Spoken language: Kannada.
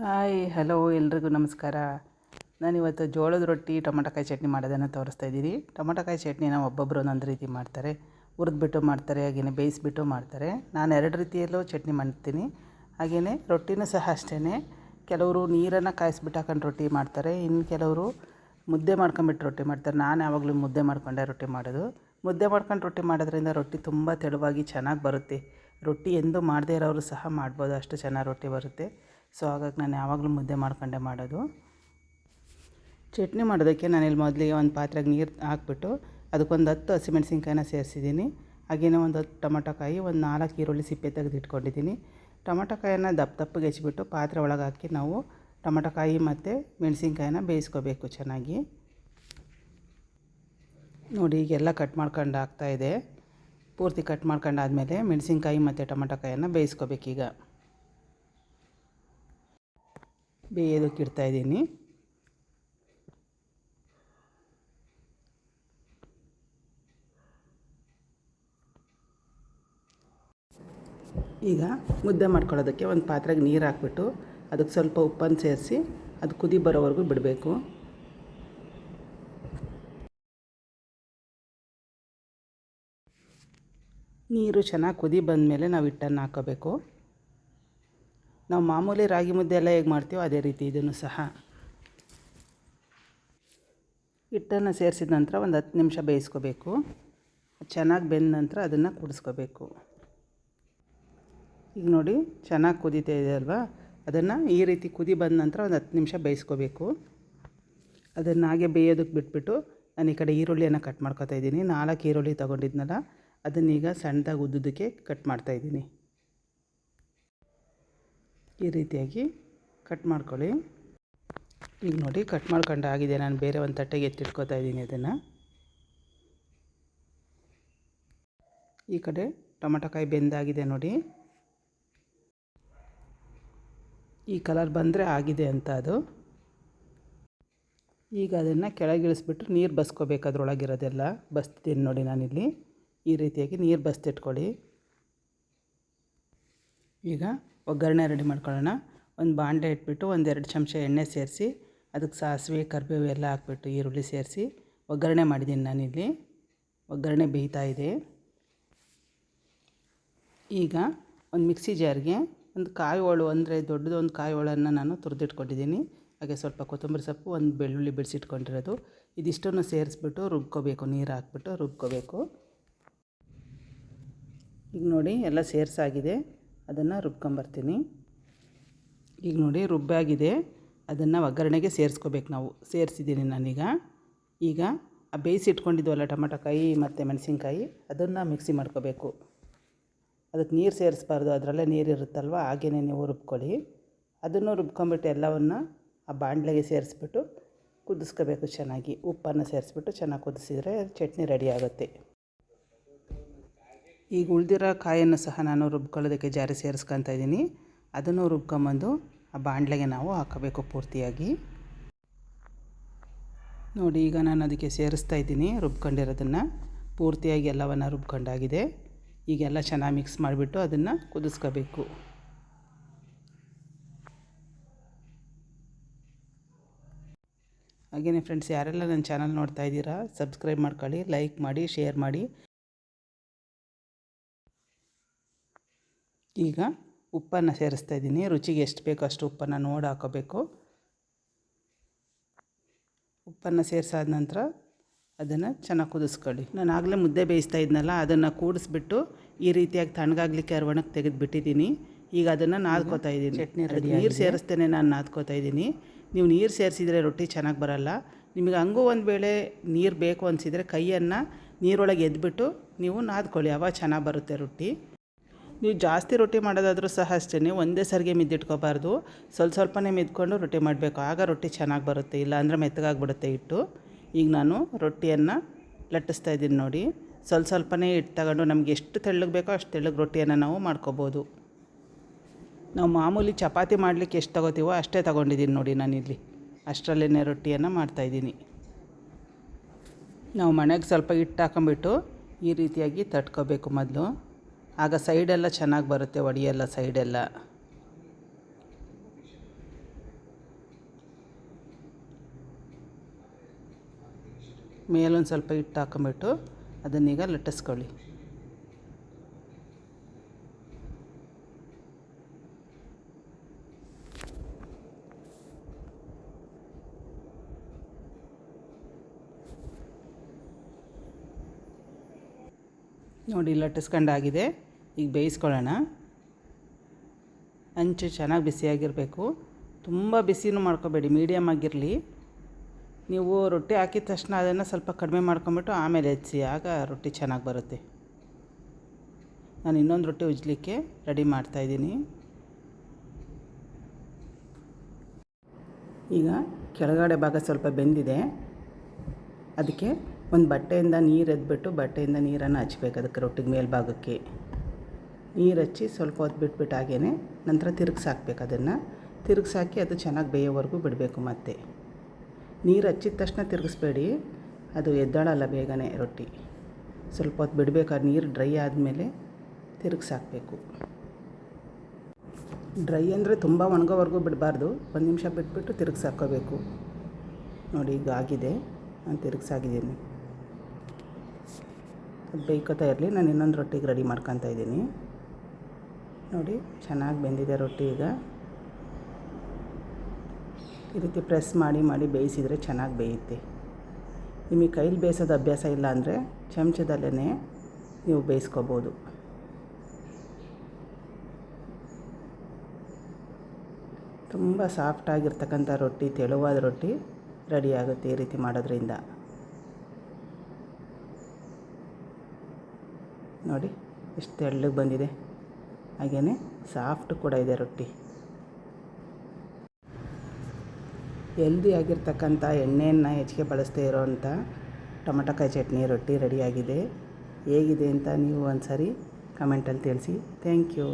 ಹಾಯ್ ಹಲೋ ಎಲ್ರಿಗೂ ನಮಸ್ಕಾರ. ನಾನಿವತ್ತು ಜೋಳದ ರೊಟ್ಟಿ ಟೊಮಟೊಕಾಯಿ ಚಟ್ನಿ ಮಾಡೋದನ್ನು ತೋರಿಸ್ತಾ ಇದ್ದೀನಿ. ಟೊಮಟೊಕಾಯಿ ಚಟ್ನಿನ ಒಬ್ಬೊಬ್ಬರು ಒಂದೊಂದು ರೀತಿ ಮಾಡ್ತಾರೆ. ಹುರಿದ್ಬಿಟ್ಟು ಮಾಡ್ತಾರೆ, ಹಾಗೆಯೇ ಬೇಯಿಸ್ಬಿಟ್ಟು ಮಾಡ್ತಾರೆ. ನಾನು ಎರಡು ರೀತಿಯಲ್ಲೂ ಚಟ್ನಿ ಮಾಡ್ತೀನಿ. ಹಾಗೆಯೇ ರೊಟ್ಟಿನೂ ಸಹ ಅಷ್ಟೇ. ಕೆಲವರು ನೀರನ್ನು ಕಾಯಿಸ್ಬಿಟ್ಟು ಹಾಕೊಂಡು ರೊಟ್ಟಿ ಮಾಡ್ತಾರೆ, ಇನ್ನು ಕೆಲವರು ಮುದ್ದೆ ಮಾಡ್ಕೊಂಬಿಟ್ಟು ರೊಟ್ಟಿ ಮಾಡ್ತಾರೆ. ನಾನು ಯಾವಾಗಲೂ ಮುದ್ದೆ ಮಾಡ್ಕೊಂಡೆ ರೊಟ್ಟಿ ಮಾಡೋದು. ಮುದ್ದೆ ಮಾಡ್ಕೊಂಡು ರೊಟ್ಟಿ ಮಾಡೋದ್ರಿಂದ ರೊಟ್ಟಿ ತುಂಬ ತೆಳುವಾಗಿ ಚೆನ್ನಾಗಿ ಬರುತ್ತೆ. ರೊಟ್ಟಿ ಎಂದು ಮಾಡದೇ ಇರೋರು ಸಹ ಮಾಡ್ಬೋದು, ಅಷ್ಟು ಚೆನ್ನಾಗಿ ರೊಟ್ಟಿ ಬರುತ್ತೆ. ಸೊ ಹಾಗಾಗಿ ನಾನು ಯಾವಾಗಲೂ ಮುದ್ದೆ ಮಾಡ್ಕೊಂಡೆ ಮಾಡೋದು. ಚಟ್ನಿ ಮಾಡೋದಕ್ಕೆ ನಾನಿಲ್ಲಿ ಮೊದಲಿಗೆ ಒಂದು ಪಾತ್ರೆಗೆ ನೀರು ಹಾಕ್ಬಿಟ್ಟು ಅದಕ್ಕೊಂದು 10 ಹಸಿಮೆಣಸಿನ್ಕಾಯಿನ ಸೇರಿಸಿದ್ದೀನಿ. ಹಾಗೆಯೇ ಒಂದು 10 ಟೊಮಟೊಕಾಯಿ, ಒಂದು 4 ಈರುಳ್ಳಿ ಸಿಪ್ಪೆ ತೆಗೆದಿಟ್ಕೊಂಡಿದ್ದೀನಿ. ಟೊಮಟೊಕಾಯನ್ನು ದಪ್ಪಗೆ ಹೆಚ್ಚಿಬಿಟ್ಟು ಪಾತ್ರೆ ಒಳಗೆ ಹಾಕಿ ನಾವು ಟೊಮಟೊಕಾಯಿ ಮತ್ತು ಮೆಣಸಿನ್ಕಾಯಿನ ಬೇಯಿಸ್ಕೋಬೇಕು ಚೆನ್ನಾಗಿ. ನೋಡಿ ಈಗೆಲ್ಲ ಕಟ್ ಮಾಡ್ಕೊಂಡು ಆಗ್ತಾಯಿದೆ. ಪೂರ್ತಿ ಕಟ್ ಮಾಡ್ಕೊಂಡಾದಮೇಲೆ ಮೆಣಸಿನ್ಕಾಯಿ ಮತ್ತು ಟೊಮಟೊಕಾಯನ್ನು ಬೇಯಿಸ್ಕೋಬೇಕೀಗ. ಬೇಯೋದಕ್ಕೆ ಇಡ್ತಾಯಿದ್ದೀನಿ. ಈಗ ಮುದ್ದೆ ಮಾಡ್ಕೊಳ್ಳೋದಕ್ಕೆ ಒಂದು ಪಾತ್ರೆಗೆ ನೀರು ಹಾಕ್ಬಿಟ್ಟು ಅದಕ್ಕೆ ಸ್ವಲ್ಪ ಉಪ್ಪನ್ನು ಸೇರಿಸಿ ಅದು ಕುದಿ ಬರೋವರೆಗೂ ಬಿಡಬೇಕು. ನೀರು ಚೆನ್ನಾಗಿ ಕುದಿ ಬಂದಮೇಲೆ ನಾವು ಹಿಟ್ಟನ್ನು ಹಾಕ್ಕೋಬೇಕು. ನಾವು ಮಾಮೂಲಿ ರಾಗಿ ಮುದ್ದೆ ಎಲ್ಲ ಹೇಗೆ ಮಾಡ್ತೀವೋ ಅದೇ ರೀತಿ ಇದನ್ನು ಸಹ. ಹಿಟ್ಟನ್ನು ಸೇರಿಸಿದ ನಂತರ ಒಂದು 10 ನಿಮಿಷ ಬೇಯಿಸ್ಕೋಬೇಕು. ಚೆನ್ನಾಗಿ ಬೆಂದ ನಂತರ ಅದನ್ನು ಕುದಿಸ್ಕೋಬೇಕು. ಈಗ ನೋಡಿ ಚೆನ್ನಾಗಿ ಕುದೀತಾ ಇದೆ ಅಲ್ವಾ, ಅದನ್ನು ಈ ರೀತಿ ಕುದಿ ಬಂದ ನಂತರ ಒಂದು 10 ನಿಮಿಷ ಬೇಯಿಸ್ಕೋಬೇಕು. ಅದನ್ನು ಹಾಗೆ ಬೇಯೋದಕ್ಕೆ ಬಿಟ್ಬಿಟ್ಟು ನಾನು ಈ ಕಡೆ ಈರುಳ್ಳಿಯನ್ನು ಕಟ್ ಮಾಡ್ಕೊತಾ ಇದ್ದೀನಿ. 4 ಈರುಳ್ಳಿ ತೊಗೊಂಡಿದ್ನಲ್ಲ ಅದನ್ನೀಗ ಸಣ್ಣದಾಗಿ ಉದ್ದುದಕ್ಕೆ ಕಟ್ ಮಾಡ್ತಾಯಿದ್ದೀನಿ. ಈ ರೀತಿಯಾಗಿ ಕಟ್ ಮಾಡ್ಕೊಳ್ಳಿ. ಈಗ ನೋಡಿ ಕಟ್ ಮಾಡ್ಕೊಂಡು ಆಗಿದೆ. ನಾನು ಬೇರೆ ಒಂದು ತಟ್ಟೆಗೆ ಎತ್ತಿಟ್ಕೋತಾ ಇದ್ದೀನಿ ಅದನ್ನು. ಈ ಕಡೆ ಟೊಮಟೊಕಾಯಿ ಬೆಂದಾಗಿದೆ ನೋಡಿ. ಈ ಕಲರ್ ಬಂದರೆ ಆಗಿದೆ ಅಂತ ಅದು. ಈಗ ಅದನ್ನು ಕೆಳಗಿಳಿಸ್ಬಿಟ್ಟು ನೀರು ಬಸ್ಕೋಬೇಕು. ಅದರೊಳಗಿರೋದೆಲ್ಲ ಬಸ್ತಿದ್ದೀನಿ ನೋಡಿ ನಾನಿಲ್ಲಿ. ಈ ರೀತಿಯಾಗಿ ನೀರು ಬಸ್ತಿಟ್ಕೊಳ್ಳಿ. ಈಗ ಒಗ್ಗರಣೆ ರೆಡಿ ಮಾಡ್ಕೊಳ್ಳೋಣ. ಒಂದು ಬಾಣಲೆ ಇಟ್ಬಿಟ್ಟು 1-2 ಚಮಚ ಎಣ್ಣೆ ಸೇರಿಸಿ ಅದಕ್ಕೆ ಸಾಸಿವೆ ಕರಿಬೇವು ಎಲ್ಲ ಹಾಕ್ಬಿಟ್ಟು ಈರುಳ್ಳಿ ಸೇರಿಸಿ ಒಗ್ಗರಣೆ ಮಾಡಿದ್ದೀನಿ ನಾನಿಲ್ಲಿ. ಒಗ್ಗರಣೆ ಬೇಯ್ತಾ ಇದೆ. ಈಗ ಒಂದು ಮಿಕ್ಸಿ ಜಾರ್ಗೆ ಒಂದು ಕಾಯಿ ಹೋಳು, ಅಂದರೆ ದೊಡ್ಡದು ಒಂದು ಕಾಯಿ ಹೋಳನ್ನು ನಾನು ತುರಿದಿಟ್ಕೊಂಡಿದ್ದೀನಿ. ಹಾಗೆ ಸ್ವಲ್ಪ ಕೊತ್ತಂಬರಿ ಸೊಪ್ಪು, ಒಂದು ಬೆಳ್ಳುಳ್ಳಿ ಬಿಡಿಸಿಟ್ಕೊಂಡಿರೋದು, ಇದಿಷ್ಟನ್ನು ಸೇರಿಸ್ಬಿಟ್ಟು ರುಬ್ಕೋಬೇಕು. ನೀರು ಹಾಕ್ಬಿಟ್ಟು ರುಬ್ಕೋಬೇಕು. ಈಗ ನೋಡಿ ಎಲ್ಲ ಸೇರಿಸಾಗಿದೆ. ಅದನ್ನು ರುಬ್ಕೊಂಬರ್ತೀನಿ. ಈಗ ನೋಡಿ ರುಬ್ಬಾಗಿದೆ. ಅದನ್ನು ಒಗ್ಗರಣೆಗೆ ಸೇರಿಸ್ಕೋಬೇಕು ನಾವು. ಸೇರಿಸಿದ್ದೀನಿ ನಾನೀಗ. ಈಗ ಆ ಬೇಯಿಸಿಟ್ಕೊಂಡಿದ್ವಲ್ಲ ಟೊಮಟೊಕಾಯಿ ಮತ್ತು ಮೆಣಸಿನ್ಕಾಯಿ, ಅದನ್ನು ಮಿಕ್ಸಿ ಮಾಡ್ಕೋಬೇಕು. ಅದಕ್ಕೆ ನೀರು ಸೇರಿಸ್ಬಾರ್ದು, ಅದರಲ್ಲೇ ನೀರಿರುತ್ತಲ್ವ, ಹಾಗೆಯೇ ನೀವು ರುಬ್ಕೊಳ್ಳಿ. ಅದನ್ನು ರುಬ್ಕೊಂಬಿಟ್ಟು ಎಲ್ಲವನ್ನು ಆ ಬಾಣಲೆಗೆ ಸೇರಿಸ್ಬಿಟ್ಟು ಕುದಿಸ್ಕೋಬೇಕು ಚೆನ್ನಾಗಿ. ಉಪ್ಪನ್ನು ಸೇರಿಸ್ಬಿಟ್ಟು ಚೆನ್ನಾಗಿ ಕುದಿಸಿದರೆ ಚಟ್ನಿ ರೆಡಿ ಆಗುತ್ತೆ. ಈಗ ಉಳಿದಿರೋ ಕಾಯನ್ನು ಸಹ ನಾನು ರುಬ್ಕೊಳ್ಳೋದಕ್ಕೆ ಜಾರಿ ಸೇರಿಸ್ಕೊತಾ ಇದ್ದೀನಿ. ಅದನ್ನು ರುಬ್ಕೊಂಬಂದು ಆ ಬಾಣಲೆಗೆ ನಾವು ಹಾಕಬೇಕು ಪೂರ್ತಿಯಾಗಿ. ನೋಡಿ ಈಗ ನಾನು ಅದಕ್ಕೆ ಸೇರಿಸ್ತಾ ಇದ್ದೀನಿ ರುಬ್ಕೊಂಡಿರೋದನ್ನು. ಪೂರ್ತಿಯಾಗಿ ಎಲ್ಲವನ್ನು ರುಬ್ಕೊಂಡಾಗಿದೆ. ಈಗೆಲ್ಲ ಚೆನ್ನಾಗಿ ಮಿಕ್ಸ್ ಮಾಡಿಬಿಟ್ಟು ಅದನ್ನು ಕುದಿಸ್ಕೋಬೇಕು. ಹಾಗೆಯೇ ಫ್ರೆಂಡ್ಸ್, ಯಾರೆಲ್ಲ ನನ್ನ ಚಾನಲ್ ನೋಡ್ತಾ ಇದ್ದೀರಾ ಸಬ್ಸ್ಕ್ರೈಬ್ ಮಾಡ್ಕೊಳ್ಳಿ, ಲೈಕ್ ಮಾಡಿ, ಶೇರ್ ಮಾಡಿ. ಈಗ ಉಪ್ಪನ್ನು ಸೇರಿಸ್ತಾ ಇದ್ದೀನಿ. ರುಚಿಗೆ ಎಷ್ಟು ಬೇಕೋ ಅಷ್ಟು ಉಪ್ಪನ್ನು ನೋಡಿ ಹಾಕೋಬೇಕು. ಉಪ್ಪನ್ನು ಸೇರಿಸಾದ ನಂತರ ಅದನ್ನು ಚೆನ್ನಾಗಿ ಕುದಿಸ್ಕೊಳ್ಳಿ. ನಾನು ಆಗಲೇ ಮುದ್ದೆ ಬೇಯಿಸ್ತಾ ಇದ್ನಲ್ಲ, ಅದನ್ನು ಕೂಡಿಸ್ಬಿಟ್ಟು ಈ ರೀತಿಯಾಗಿ ತಣ್ಣಗಾಗಲಿಕ್ಕೆ ಅರವಣಕ್ಕೆ ತೆಗೆದುಬಿಟ್ಟಿದ್ದೀನಿ. ಈಗ ಅದನ್ನು ನಾದ್ಕೋತಾ ಇದ್ದೀನಿ. ಚಟ್ನಿ ರೆಡಿ. ನೀರು ಸೇರಿಸ್ತೇನೆ ನಾನು ನಾದ್ಕೋತಾ ಇದ್ದೀನಿ. ನೀವು ನೀರು ಸೇರಿಸಿದರೆ ರೊಟ್ಟಿ ಚೆನ್ನಾಗಿ ಬರೋಲ್ಲ. ನಿಮಗೆ ಹಂಗೂ ಒಂದು ವೇಳೆ ನೀರು ಬೇಕು ಅನಿಸಿದರೆ ಕೈಯನ್ನು ನೀರೊಳಗೆ ಎದ್ಬಿಟ್ಟು ನೀವು ನಾದ್ಕೊಳ್ಳಿ, ಆವಾಗ ಚೆನ್ನಾಗಿ ಬರುತ್ತೆ ರೊಟ್ಟಿ. ನೀವು ಜಾಸ್ತಿ ರೊಟ್ಟಿ ಮಾಡೋದಾದರೂ ಸಹ ಅಷ್ಟೇ, ಒಂದೇ ಸರಿಗೆ ಮಿದ್ದಿಟ್ಕೋಬಾರ್ದು. ಸ್ವಲ್ಪನೇ ಮಿದ್ಕೊಂಡು ರೊಟ್ಟಿ ಮಾಡಬೇಕು, ಆಗ ರೊಟ್ಟಿ ಚೆನ್ನಾಗಿ ಬರುತ್ತೆ. ಇಲ್ಲಾಂದರೆ ಮೆತ್ತಗಾಗ್ಬಿಡುತ್ತೆ ಹಿಟ್ಟು. ಈಗ ನಾನು ರೊಟ್ಟಿಯನ್ನು ಲಟ್ಟಿಸ್ತಾ ಇದ್ದೀನಿ ನೋಡಿ. ಸ್ವಲ್ಪನೇ ಹಿಟ್ಟು ತಗೊಂಡು ನಮಗೆ ಎಷ್ಟು ತೆಳ್ಳಗೆ ಬೇಕೋ ಅಷ್ಟು ತೆಳ್ಳಗೆ ರೊಟ್ಟಿಯನ್ನು ನಾವು ಮಾಡ್ಕೋಬೋದು. ನಾವು ಮಾಮೂಲಿ ಚಪಾತಿ ಮಾಡಲಿಕ್ಕೆ ಎಷ್ಟು ತಗೋತೀವೋ ಅಷ್ಟೇ ತಗೊಂಡಿದ್ದೀನಿ ನೋಡಿ ನಾನಿಲ್ಲಿ. ಅಷ್ಟರಲ್ಲೇ ರೊಟ್ಟಿಯನ್ನು ಮಾಡ್ತಾಯಿದ್ದೀನಿ. ನಾವು ಮನೆಗೆ ಸ್ವಲ್ಪ ಹಿಟ್ಟು ಹಾಕೊಂಬಿಟ್ಟು ಈ ರೀತಿಯಾಗಿ ತಟ್ಕೋಬೇಕು ಮೊದಲು. ಆಗ ಸೈಡೆಲ್ಲ ಚೆನ್ನಾಗಿ ಬರುತ್ತೆ, ಒಡಿಯೆಲ್ಲ ಸೈಡೆಲ್ಲ. ಮೇಲೊಂದು ಸ್ವಲ್ಪ ಹಿಟ್ಟು ಹಾಕೊಂಬಿಟ್ಟು ಅದನ್ನೀಗ ಲಟ್ಟಿಸ್ಕೊಳ್ಳಿ. ನೋಡಿ ಲಟ್ಟಿಸ್ಕೊಂಡಾಗಿದೆ. ಈಗ ಬೇಯಿಸ್ಕೊಳ್ಳೋಣ. ಹಂಚು ಚೆನ್ನಾಗಿ ಬಿಸಿಯಾಗಿರಬೇಕು. ತುಂಬ ಬಿಸಿನೂ ಮಾಡ್ಕೋಬೇಡಿ, ಮೀಡಿಯಮ್ ಆಗಿರಲಿ. ನೀವು ರೊಟ್ಟಿ ಹಾಕಿದ ತಕ್ಷಣ ಅದನ್ನು ಸ್ವಲ್ಪ ಕಡಿಮೆ ಮಾಡ್ಕೊಂಬಿಟ್ಟು ಆಮೇಲೆ ಹೆಚ್ಚಿ, ಆಗ ರೊಟ್ಟಿ ಚೆನ್ನಾಗಿ ಬರುತ್ತೆ. ನಾನು ಇನ್ನೊಂದು ರೊಟ್ಟಿ ಉಜ್ಜಲಿಕ್ಕೆ ರೆಡಿ ಮಾಡ್ತಾಯಿದ್ದೀನಿ. ಈಗ ಕೆಳಗಡೆ ಭಾಗ ಸ್ವಲ್ಪ ಬೆಂದಿದೆ. ಅದಕ್ಕೆ ಒಂದು ಬಟ್ಟೆಯಿಂದ ನೀರು ಎದ್ಬಿಟ್ಟು ಬಟ್ಟೆಯಿಂದ ನೀರನ್ನು ಹಚ್ಬೇಕು. ಅದಕ್ಕೆ ರೊಟ್ಟಿಗೆ ಮೇಲ್ಭಾಗಕ್ಕೆ ನೀರು ಹಚ್ಚಿ ಸ್ವಲ್ಪ ಹೊತ್ತು ಬಿಟ್ಬಿಟ್ಟು ಹಾಗೇ ನಂತರ ತಿರುಗಿಸಾಕ್ಬೇಕು. ಅದನ್ನು ತಿರುಗಿಸಾಕಿ ಅದು ಚೆನ್ನಾಗಿ ಬೇಯೋವರೆಗೂ ಬಿಡಬೇಕು. ಮತ್ತು ನೀರು ಹಚ್ಚಿದ ತಕ್ಷಣ ತಿರುಗಿಸ್ಬೇಡಿ, ಅದು ಎದ್ದಾಳಲ್ಲ ಬೇಗನೆ ರೊಟ್ಟಿ. ಸ್ವಲ್ಪ ಹೊತ್ತು ಬಿಡಬೇಕು. ಅದು ನೀರು ಡ್ರೈ ಆದಮೇಲೆ ತಿರುಗಿಸಾಕಬೇಕು. ಡ್ರೈ ಅಂದರೆ ತುಂಬ ಒಣಗೋವರೆಗೂ ಬಿಡಬಾರ್ದು. 1 ನಿಮಿಷ ಬಿಟ್ಬಿಟ್ಟು ತಿರುಗಿಸಾಕೋಬೇಕು. ನೋಡಿ ಈಗ ಆಗಿದೆ, ನಾನು ತಿರುಗಿಸಾಗಿದ್ದೀನಿ. ಅದು ಬೇಯ್ಕೋತಾ ಇರಲಿ. ನಾನು ಇನ್ನೊಂದು ರೊಟ್ಟಿಗೆ ರೆಡಿ ಮಾಡ್ಕೊತಾ ಇದ್ದೀನಿ. ನೋಡಿ ಚೆನ್ನಾಗಿ ಬೆಂದಿದೆ ರೊಟ್ಟಿ. ಈಗ ಈ ರೀತಿ ಪ್ರೆಸ್ ಮಾಡಿ ಮಾಡಿ ಬೇಯಿಸಿದರೆ ಚೆನ್ನಾಗಿ ಬೇಯುತ್ತೆ. ನಿಮಗೆ ಕೈಲಿ ಬೇಯಿಸೋದು ಅಭ್ಯಾಸ ಇಲ್ಲ ಅಂದರೆ ಚಮಚದಲ್ಲೇ ನೀವು ಬೇಯಿಸ್ಕೋಬೋದು. ತುಂಬ ಸಾಫ್ಟಾಗಿರ್ತಕ್ಕಂಥ ರೊಟ್ಟಿ, ತೆಳುವಾದ ರೊಟ್ಟಿ ರೆಡಿ ಆಗುತ್ತೆ ಈ ರೀತಿ ಮಾಡೋದ್ರಿಂದ. ನೋಡಿ ಎಷ್ಟು ತೆಳ್ಳಗೆ ಬಂದಿದೆ, ಹಾಗೆಯೇ ಸಾಫ್ಟ್ ಕೂಡ ಇದೆ ರೊಟ್ಟಿ. ಹೆಲ್ದಿ ಆಗಿರ್ತಕ್ಕಂಥ ಎಣ್ಣೆಯನ್ನು ಹೆಚ್ಚಿಗೆ ಬಳಸದೇ ಇರೋವಂಥ ಟೊಮಟೊಕಾಯಿ ಚಟ್ನಿ ರೊಟ್ಟಿ ರೆಡಿಯಾಗಿದೆ. ಹೇಗಿದೆ ಅಂತ ನೀವು ಒಂದು ಸಾರಿ ಕಮೆಂಟಲ್ಲಿ ತಿಳಿಸಿ. Thank you.